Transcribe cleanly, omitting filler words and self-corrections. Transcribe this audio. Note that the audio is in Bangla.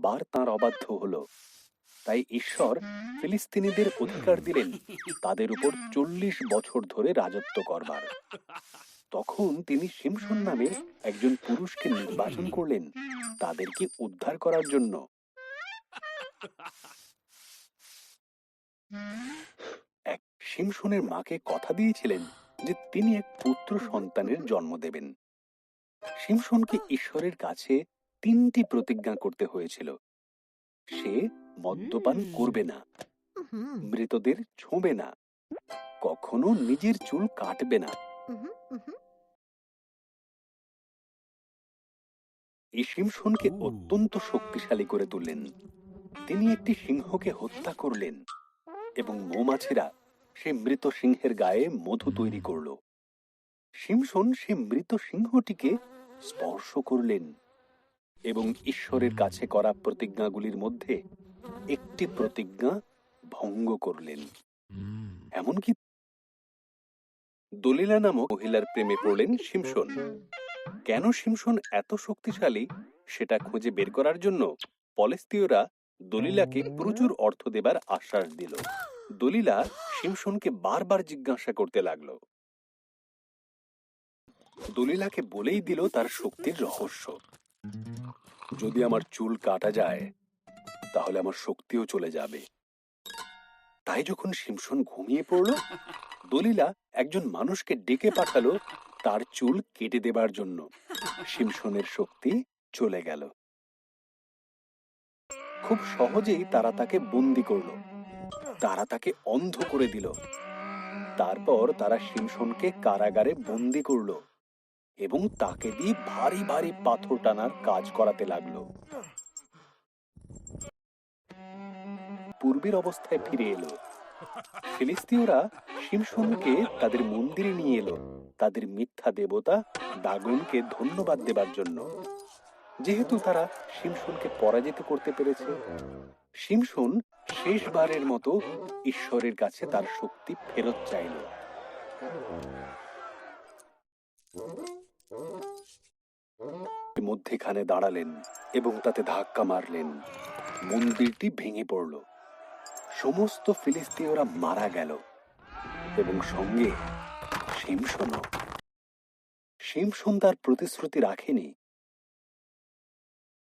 আবার তাঁর অবাধ্য হলো। তাই ঈশ্বর ফিলিস্তিনিদের অধিকার দিলেন তাদের উপর 40 বছর ধরে রাজত্ব করবার। তখন তিনি শিমশন নামের একজন পুরুষকে নির্বাচন করলেন তাদেরকে উদ্ধার করার জন্য। এক শিমশনের মাকে কথা দিয়েছিলেন যে তিনি এক পুত্র সন্তানের জন্ম দেবেন। শিমশনকে ঈশ্বরের কাছে 3টি প্রতিজ্ঞা করতে হয়েছিল। সে মদ্যপান করবে না, মৃতদের ছোঁবে না, কখনো নিজের চুল কাটবে না। এই শিমশনকে অত্যন্ত শক্তিশালী করে তুললেন। তিনি একটি সিংহকে হত্যা করলেন এবং মৌমাছিরা সে মৃত সিংহের গায়ে মধু তৈরি করল। শিমশন সে মৃত সিংহটিকে স্পর্শ করলেন এবং ঈশ্বরের কাছে করা প্রতিজ্ঞাগুলির মধ্যে একটি প্রতিজ্ঞা ভঙ্গ করলেন। এমনকি দলিলা নামক মহিলার প্রেমে পড়লেন শিমশন। কেন শিমশন এত শক্তিশালী সেটা খুঁজে বের করার জন্য ফলিস্তীয়রা দলিলাকে প্রচুর অর্থ দেবার আশ্বাস দিল। দলিলা শিমশনকে বারবার জিজ্ঞাসা করতে লাগলো। দলিলাকে বলেই দিল তার শক্তির রহস্য। যদি আমার চুল কাটা যায় তাহলে আমার শক্তিও চলে যাবে। তাই যখন শিমশন ঘুমিয়ে পড়ল, দলিলা একজন মানুষকে ডেকে পাঠালো তার চুল কেটে দেবার জন্য। শিমশনের শক্তি চলে গেল। খুব সহজেই তারা তাকে বন্দী করলো। তারা তাকে অন্ধ করে দিল। তারপর তারা শিমশনকে কারাগারে বন্দী করলো এবং তাকে দিয়ে ভারী ভারী পাথর টানার কাজ করাতে লাগলো। পূর্বের অবস্থায় ফিরে এলো। ফিলিস্তীয়রা শিমশনকে তাদের মন্দিরে নিয়ে এলো তাদের মিথ্যা দেবতা দাগনকে ধন্যবাদ দেবার জন্য। যেহেতু তারা শিমশনকে পরাজিত করতে পেরেছে, শিমশন শেষবারের মতো ঈশ্বরের কাছে তার শক্তি ফেরত চাইল। মধ্যেখানে দাঁড়ালেন এবং তাতে ধাক্কা মারলেন। মন্দিরটি ভেঙে পড়ল। সমস্ত ফিলিস্তীয়রা মারা গেল এবং সঙ্গে শিমশনও। শিমশন তার প্রতিশ্রুতি রাখেনি।